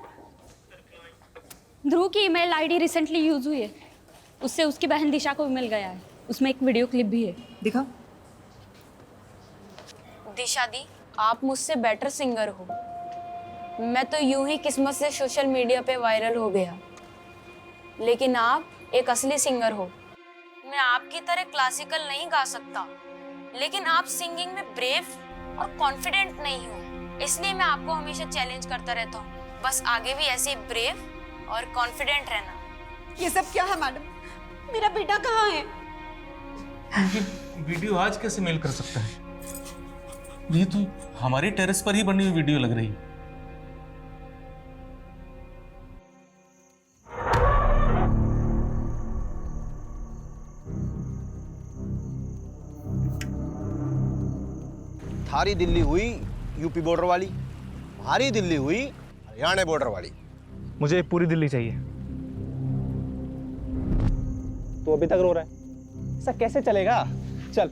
Speaker 8: ध्रुव की ईमेल आईडी रिसेंटली यूज हुई है। उससे उसकी बहन दिशा को भी मिल गया है। उसमें एक वीडियो क्लिप भी है।
Speaker 3: दिखाओ।
Speaker 13: दिशा दी, आप मुझसे बेटर सिंगर हो। मैं तो यूं ही किस्मत से सोशल मीडिया पे वायरल हो गया, लेकिन आप एक असली सिंगर हो। मैं आपकी तरह क्लासिकल नहीं गा सकता, लेकिन आप सिंगिंग में ब्रेव और कॉन्फिडेंट नहीं हो, इसलिए मैं आपको हमेशा चैलेंज करता रहता हूँ। बस आगे भी ऐसे ब्रेव और कॉन्फिडेंट रहना।
Speaker 9: ये सब क्या है मैडम? मेरा बेटा कहाँ है?
Speaker 16: ये वीडियो आज कैसे मेल कर सकता है? ये तो हमारे टेरेस पर ही बनी हुई वीडियो लग रही है।
Speaker 6: थारी दिल्ली हुई यूपी बॉर्डर वाली, हमारी दिल्ली हुई हरियाणा बॉर्डर वाली।
Speaker 12: मुझे पूरी दिल्ली चाहिए। तो अभी तक रो रहा है, ऐसा कैसे चलेगा? चल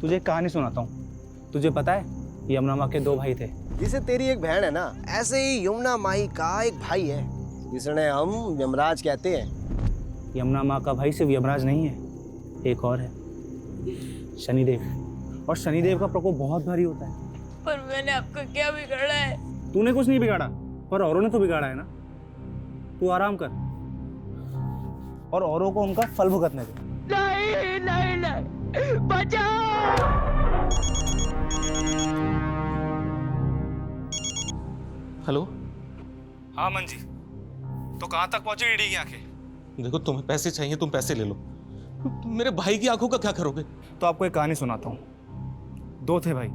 Speaker 12: तुझे एक कहानी सुनाता हूँ। तुझे पता है यमुना माँ के 2 भाई थे।
Speaker 6: जिसे तेरी एक बहन है ना, ऐसे ही यमुना माई का एक भाई है जिसने हम यमराज कहते हैं।
Speaker 12: यमुना माँ का भाई सिर्फ यमराज नहीं है, एक और है, शनिदेव। और शनिदेव का प्रकोप बहुत भारी होता है।
Speaker 13: पर मैंने आपको क्या बिगाड़ा है?
Speaker 12: तूने कुछ नहीं बिगाड़ा, पर औरों ने तो बिगाड़ा है ना। तू आराम कर और औरों को उनका फल भुगतने दे।
Speaker 13: नहीं नहीं नहीं, बचाओ!
Speaker 16: हेलो।
Speaker 12: हाँ मंजी, तो कहाँ तक पहुंची ईडी की आंखें?
Speaker 16: देखो तुम्हें पैसे चाहिए, तुम पैसे ले लो। मेरे भाई की आंखों का क्या करोगे?
Speaker 12: तो आपको एक कहानी सुनाता हूँ। 2 थे भाई,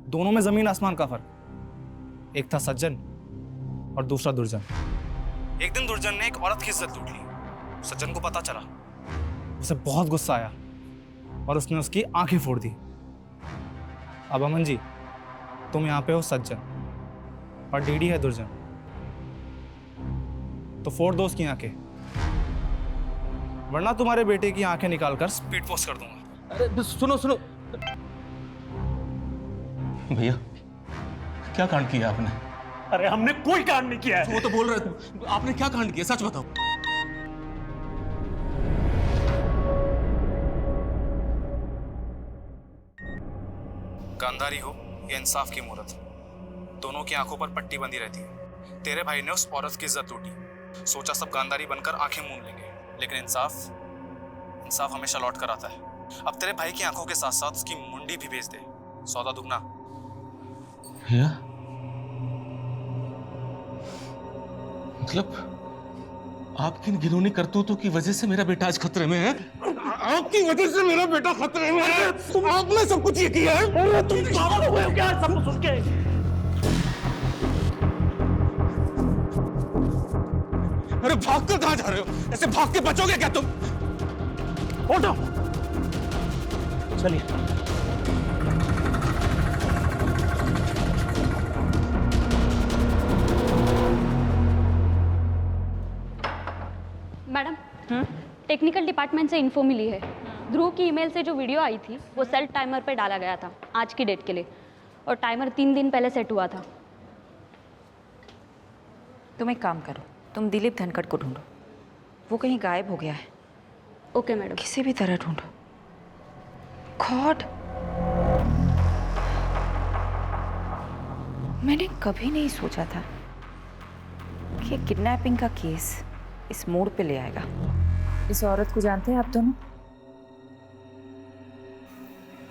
Speaker 12: दोनों में जमीन आसमान का फर्क। एक था सज्जन और दूसरा दुर्जन। एक दिन दुर्जन ने एक औरत की इज्जत लूट ली। सज्जन को पता चला, उसे बहुत गुस्सा आया और उसने उसकी आंखें फोड़ दी। अब अमन जी, तुम यहाँ पे हो सज्जन और डीडी है दुर्जन, तो फोड़ दो उसकी आंखें, वरना तुम्हारे बेटे की आंखें निकालकर स्पीड पोस्ट कर दूंगा।
Speaker 16: अरे सुनो सुनो भैया, क्या कांड किया आपने?
Speaker 12: अरे हमने कोई कांड नहीं किया है।
Speaker 16: वो तो बोल रहे थे, आपने क्या कांड किया? सच बताओ।
Speaker 12: गांधारी हो या इंसाफ की मूरत, दोनों की आंखों पर पट्टी बंधी रहती है। तेरे भाई ने उस औरत की इज्जत लूटी, सोचा सब गांधारी बनकर आंखें मूंद लेंगे, लेकिन इंसाफ हमेशा लौट कर आता है। अब तेरे भाई की आंखों के साथ साथ उसकी मुंडी भी भेज दे, सौदा दुगना।
Speaker 16: भैया, मतलब आपकी इन घिनौनी करतूतों की वजह से मेरा बेटा आज खतरे में है? आपकी वजह से मेरा बेटा खतरे में है? आपने सब कुछ ये किया है? अरे तुम पागल हो गए हो क्या सब कुछ सुन के? अरे भाग कर कहां जा रहे हो? ऐसे भाग के बचोगे क्या तुम?
Speaker 7: उठो, चलिए।
Speaker 8: मैडम, टेक्निकल डिपार्टमेंट से इन्फो मिली है। ध्रुव की ईमेल से जो वीडियो आई थी वो सेल्फ टाइमर पे डाला गया था आज की डेट के लिए, और टाइमर 3 दिन पहले सेट हुआ था।
Speaker 3: तुम एक काम करो, तुम दिलीप धनखड़ को ढूंढो, वो कहीं गायब हो गया है।
Speaker 8: Okay madam.
Speaker 3: किसी भी तरह ढूंढो। गॉड, मैंने कभी नहीं सोचा था कि किडनैपिंग का केस इस मोड़ पे ले आएगा। इस औरत को जानते हैं आप दोनों?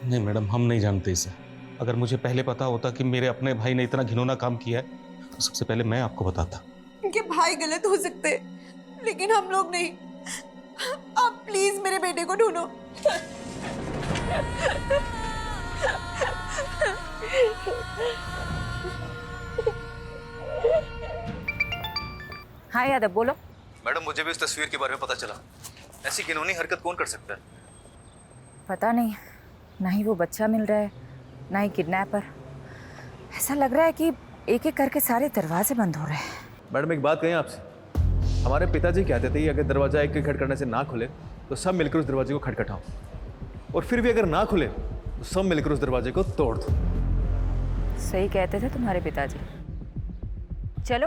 Speaker 16: नहीं मैडम, हम नहीं जानते इसे। अगर मुझे पहले पता होता कि मेरे अपने भाई ने इतना घिनौना काम किया है तो सबसे पहले मैं आपको बताता।
Speaker 9: उनके भाई गलत हो सकते हैं, लेकिन हम लोग नहीं। आप प्लीज मेरे बेटे को ढूंढो।
Speaker 3: हाँ यादव, बोलो।
Speaker 10: मैडम, मुझे भी इस तस्वीर के बारे में पता चला। ऐसी घिनौनी हरकत कौन कर सकता है?
Speaker 3: पता नहीं, ना ही वो बच्चा मिल रहा है, ना ही किडनैपर। ऐसा लग रहा है कि एक एक करके सारे दरवाजे बंद हो रहे हैं।
Speaker 14: मैडम, एक बात कहें आपसे, हमारे पिताजी कहते थे कि अगर दरवाजा एक खटखटाने से ना खुले तो सब मिलकर उस दरवाजे को खटखटाओ, और फिर भी अगर ना खुले तो सब मिलकर उस दरवाजे को तोड़ दो।
Speaker 3: सही कहते थे तुम्हारे पिताजी। चलो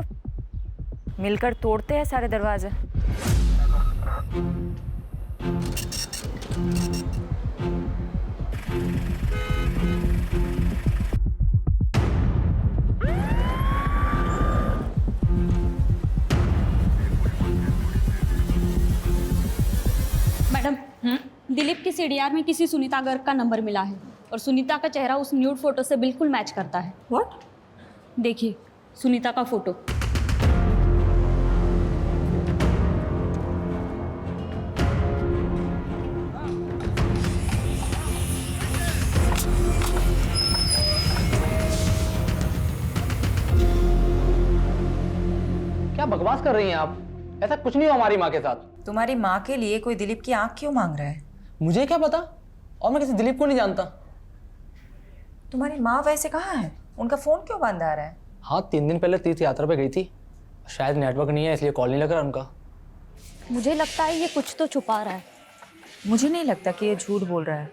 Speaker 3: मिलकर तोड़ते हैं सारे दरवाजे।
Speaker 8: मैडम, दिलीप की सीडीआर में किसी सुनीता गर्ग का नंबर मिला है, और सुनीता का चेहरा उस न्यूड फोटो से बिल्कुल मैच करता है। व्हाट? देखिए सुनीता का फोटो।
Speaker 18: क्या बकवास कर रही हैं आप? ऐसा कुछ नहीं हो हमारी माँ के साथ।
Speaker 3: तुम्हारी माँ के लिए कोई दिलीप की आंख क्यों मांग रहा है?
Speaker 18: मुझे क्या पता, और मैं किसी दिलीप को नहीं जानता।
Speaker 3: तुम्हारी माँ वैसे कहाँ है? उनका फोन क्यों बंद आ रहा है?
Speaker 18: हाँ, 3 दिन पहले तीर्थ यात्रा पे गई थी, शायद नेटवर्क नहीं है इसलिए कॉल नहीं लग रहा उनका।
Speaker 8: मुझे लगता है ये कुछ तो छुपा रहा है।
Speaker 3: मुझे नहीं लगता कि ये झूठ बोल रहा है।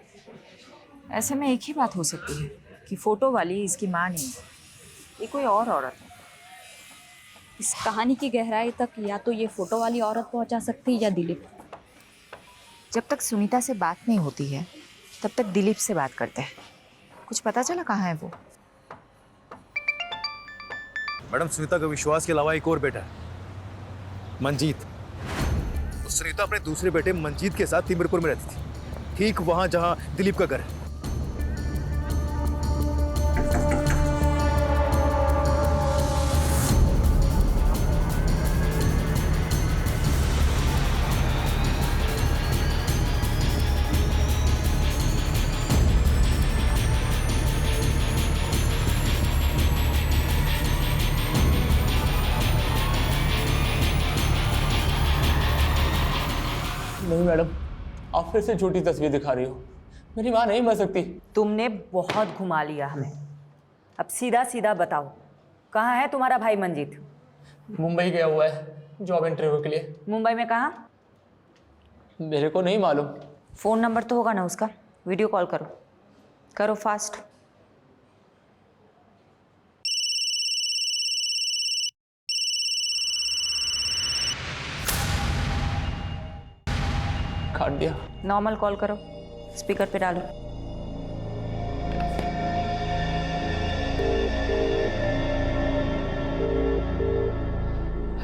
Speaker 3: ऐसे में एक ही बात हो सकती है कि फोटो वाली इसकी माँ नहीं है, ये कोई और औरत है।
Speaker 8: इस कहानी की गहराई तक या तो ये फोटो वाली औरत पहुंचा सकती है या दिलीप।
Speaker 3: जब तक सुनीता से बात नहीं होती है तब तक दिलीप से बात करते हैं। कुछ पता चला कहाँ है वो?
Speaker 10: मैडम, सुनीता का विश्वास के अलावा एक और बेटा है, मंजीत। तो सुनीता अपने दूसरे बेटे मंजीत के साथ तिमिरपुर में रहती थी, ठीक वहां जहां दिलीप का घर है।
Speaker 18: नहीं मैडम, आप फिर से झूठी तस्वीर दिखा रही हो। मेरी माँ नहीं मर सकती।
Speaker 3: तुमने बहुत घुमा लिया हमें। अब सीधा सीधा बताओ, कहाँ है तुम्हारा भाई मंजीत?
Speaker 18: मुंबई गया हुआ है जॉब इंटरव्यू के लिए।
Speaker 3: मुंबई में कहाँ?
Speaker 18: मेरे को नहीं मालूम।
Speaker 3: फ़ोन नंबर तो होगा ना उसका? वीडियो कॉल करो, करो फास्ट।
Speaker 18: काट दिया।
Speaker 3: नॉर्मल कॉल करो, स्पीकर पे डालो।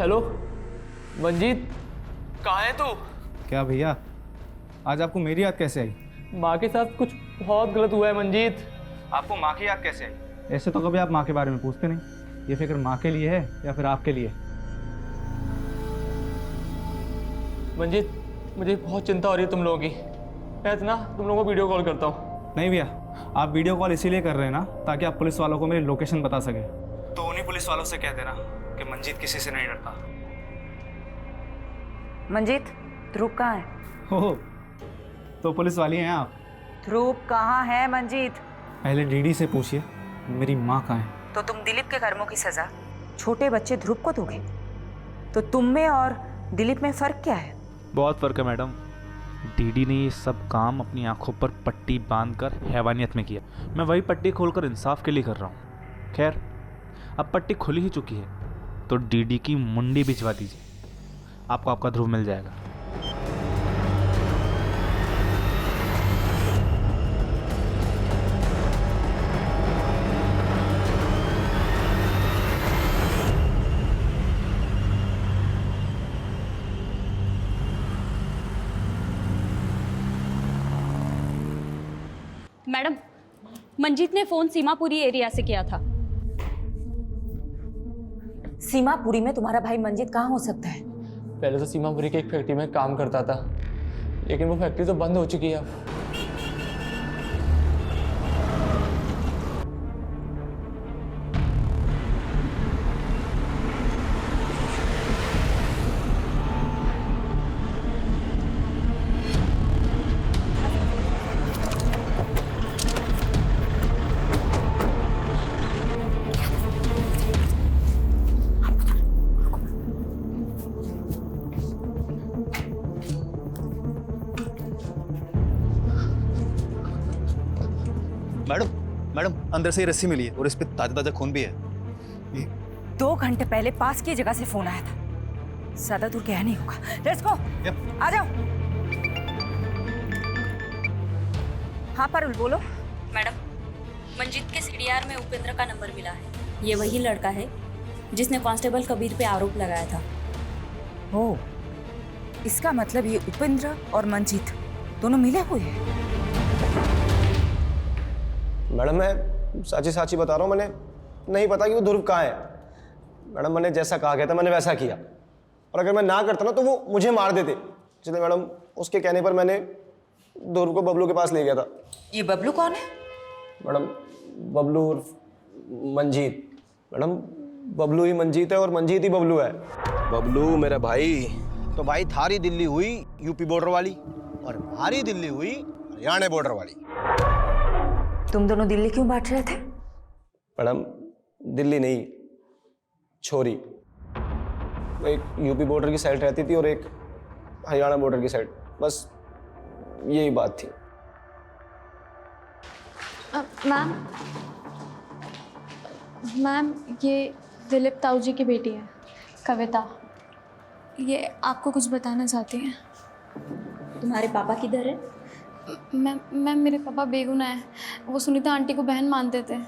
Speaker 18: हेलो मंजीत, कहाँ है तू?
Speaker 12: क्या भैया, आज आपको मेरी याद कैसे आई?
Speaker 18: माँ के साथ कुछ बहुत गलत हुआ है मंजीत।
Speaker 12: आपको माँ की याद कैसे आई? ऐसे तो कभी आप माँ के बारे में पूछते नहीं। ये फिक्र माँ के लिए है या फिर आपके लिए?
Speaker 18: मंजीत, मुझे बहुत चिंता हो रही है तुम लोगों की। मैं इतना तुम लोगों को वीडियो कॉल करता हूँ।
Speaker 12: नहीं भैया, आप वीडियो कॉल इसीलिए कर रहे हैं ना ताकि आप पुलिस वालों को मेरी लोकेशन बता सके। तो उन्हीं पुलिस वालों से कह देना कि मंजीत किसी से नहीं डरता।
Speaker 3: मंजीत, ध्रुव कहाँ है?
Speaker 12: हो तो पुलिस वाली हैं आप?
Speaker 3: ध्रुव कहाँ है मंजीत?
Speaker 12: पहले डीडी से पूछिए मेरी माँ कहाँ है।
Speaker 3: तो तुम दिलीप के कर्मों की सजा छोटे बच्चे ध्रुव को दोगे? तो तुम में और दिलीप में फर्क क्या है?
Speaker 19: बहुत फर्क है मैडम। डीडी ने ये सब काम अपनी आंखों पर पट्टी बांधकर हैवानियत में किया। मैं वही पट्टी खोलकर इंसाफ के लिए कर रहा हूँ। खैर, अब पट्टी खुली ही चुकी है तो डीडी की मुंडी भिजवा दीजिए, आपको आपका ध्रुव मिल जाएगा।
Speaker 8: मैडम, मंजीत ने फोन सीमापुरी एरिया से किया था।
Speaker 3: सीमापुरी में तुम्हारा भाई मंजीत कहाँ हो सकता है?
Speaker 18: पहले तो सीमापुरी के एक फैक्ट्री में काम करता था, लेकिन वो फैक्ट्री तो बंद हो चुकी है अब।
Speaker 10: मैडम अंदर से ही रस्सी मिली है और इस पे ताजा ताजा खून भी है।
Speaker 3: 2 घंटे पहले पास की जगह से फोन आया था। ज्यादा दूर गया नहीं होगा। लेट्स गो, आ जाओ। हाँ पारुल, बोलो।
Speaker 8: मैडम, मंजीत के सीडीआर में उपेंद्र का नंबर मिला है। ये वही लड़का है जिसने कांस्टेबल कबीर पे आरोप लगाया था।
Speaker 3: ओ, इसका मतलब ये उपेंद्र और मंजीत दोनों मिले हुए हैं।
Speaker 6: मैडम मैं साची बता रहा हूँ, मैंने नहीं पता कि वो ध्रुव कहाँ है। मैडम मैंने जैसा कहा गया था मैंने वैसा किया, और अगर मैं ना करता ना तो वो मुझे मार देते। इसलिए मैडम उसके कहने पर मैंने ध्रुव को बबलू के पास ले गया था।
Speaker 3: ये बबलू कौन है?
Speaker 6: मैडम बबलू उर्फ मंजीत। मैडम बबलू ही मंजीत है और मंजीत ही बबलू है। बबलू मेरा भाई। तो भाई थारी दिल्ली हुई यूपी बॉर्डर वाली और हमारी दिल्ली हुई हरियाणा बॉर्डर वाली।
Speaker 3: तुम दोनों दिल्ली क्यों बांट रहे थे?
Speaker 6: मैडम दिल्ली नहीं, छोरी। एक यूपी बॉर्डर की साइड रहती थी और एक हरियाणा बॉर्डर की साइड, बस यही बात थी।
Speaker 8: मैम, ये दिलीप ताऊ जी की बेटी है, कविता। ये आपको कुछ बताना चाहती हैं।
Speaker 13: तुम्हारे पापा किधर है?
Speaker 8: मैम, मेरे पापा बेगुनाह है। वो सुनीता आंटी को बहन मानते थे।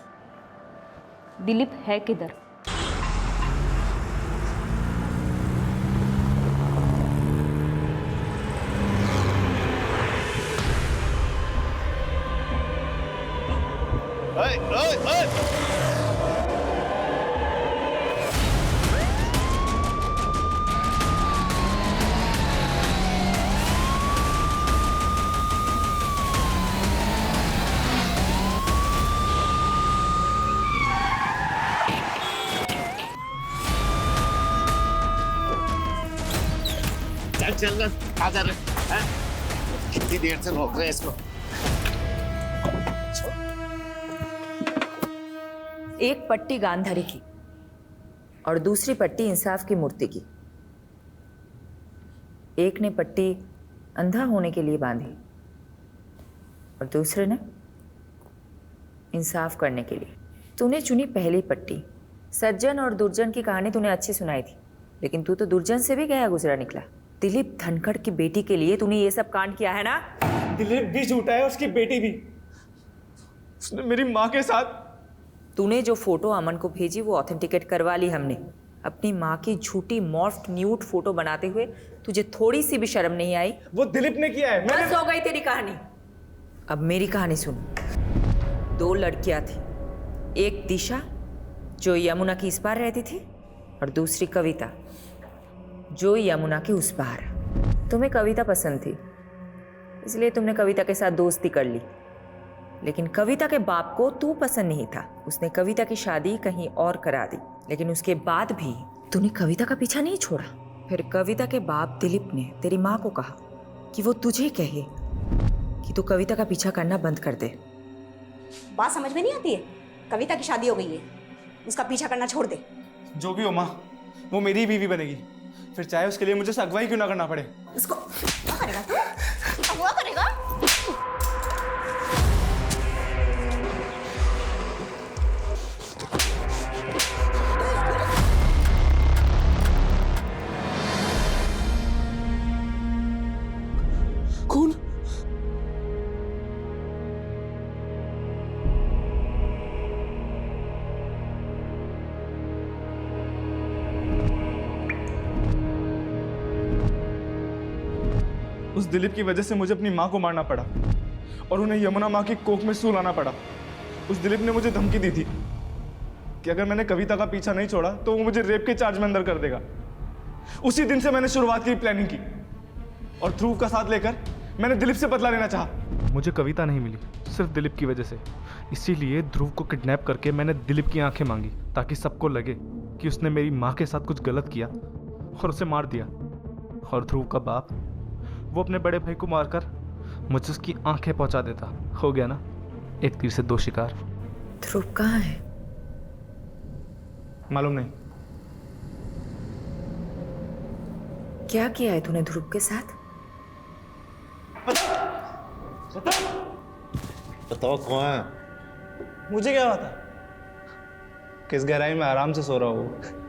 Speaker 3: दिलीप है किधर?
Speaker 20: चल क्या कर रहे हैं? कितनी देर से रोक रहे हैं इसको?
Speaker 3: एक पट्टी गांधारी की और दूसरी पट्टी इंसाफ की मूर्ति की। एक ने पट्टी अंधा होने के लिए बांधी और दूसरे ने इंसाफ करने के लिए। तूने चुनी पहली पट्टी। सज्जन और दुर्जन की कहानी तूने अच्छी सुनाई थी, लेकिन तू तो दुर्जन से भी गया गुजरा निकला। दिलीप धनखड़ की बेटी के लिए तूने ये सब कांड किया है ना?
Speaker 12: दिलीप भी झूठा है, उसकी बेटी भी। उसने मेरी माँ के साथ।
Speaker 3: तूने जो फोटो अमन को भेजी वो ऑथेंटिकेट करवा ली हमने। अपनी माँ की झूठी मॉर्फ्ड न्यूड फोटो बनाते हुए तुझे थोड़ी सी भी शर्म नहीं आई?
Speaker 12: वो दिलीप ने किया है।
Speaker 3: बस हो गई तेरी कहानी। अब मेरी कहानी सुन। 2 लड़कियां थी, एक दिशा जो यमुना की इस पार रहती थी और दूसरी कविता जो यमुना के उस पार। तुम्हें कविता पसंद थी इसलिए तुमने कविता के साथ दोस्ती कर ली, लेकिन कविता के बाप को तू पसंद नहीं था। उसने कविता की शादी कहीं और करा दी, लेकिन उसके बाद भी तूने कविता का पीछा नहीं छोड़ा। फिर कविता के बाप दिलीप ने तेरी माँ को कहा कि वो तुझे कहे कि तू कविता का पीछा करना बंद कर दे।
Speaker 9: बात समझ में नहीं आती है? कविता की शादी हो गई है, उसका पीछा करना छोड़ दे।
Speaker 12: जो भी हो माँ, वो मेरी ही बीवी बनेगी, फिर चाहे उसके लिए मुझे अगुवाई क्यों ना करना पड़े।
Speaker 9: उसको क्या करेगा तू? अगवा करेगा?
Speaker 16: कौन?
Speaker 12: उस दिलीप की वजह से मुझे अपनी माँ को मारना पड़ा और उन्हें यमुना माँ की कोख में सुलाना पड़ा। उस दिलीप ने मुझे धमकी दी थी कि अगर मैंने कविता का पीछा नहीं छोड़ा तो वो मुझे रेप के चार्ज में अंदर कर देगा। उसी दिन से मैंने शुरुआत की, प्लानिंग की और ध्रुव का साथ लेकर मैंने दिलीप से बदला लेना चाहा।
Speaker 14: मुझे कविता नहीं मिली सिर्फ दिलीप की वजह से, इसीलिए ध्रुव को किडनैप करके मैंने दिलीप की आंखें मांगी ताकि सबको लगे कि उसने मेरी माँ के साथ कुछ गलत किया और उसे मार दिया। और ध्रुव का बाप वो अपने बड़े भाई को मारकर मुझे उसकी आंखें पहुंचा देता। हो गया ना, एक तीर से 2 शिकार।
Speaker 3: ध्रुव कहाँ है?
Speaker 12: मालूम नहीं।
Speaker 3: क्या किया है तूने ध्रुव के साथ?
Speaker 15: बताओ कौन है?
Speaker 12: मुझे क्या पता किस गहराई में आराम से सो रहा हूँ।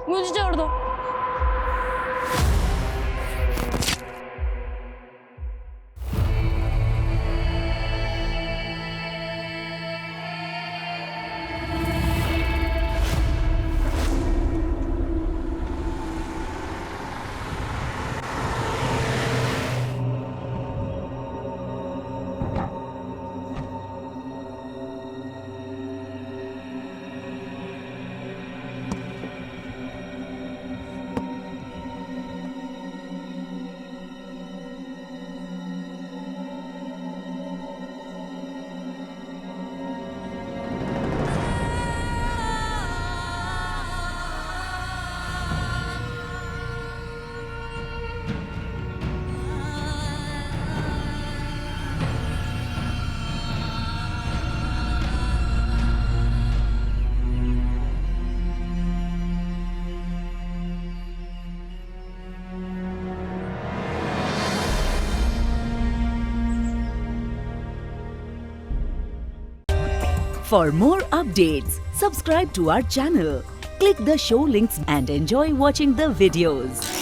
Speaker 13: मुझे छोड़ दो।
Speaker 1: For more updates, subscribe to our channel, click the show links and enjoy watching the videos.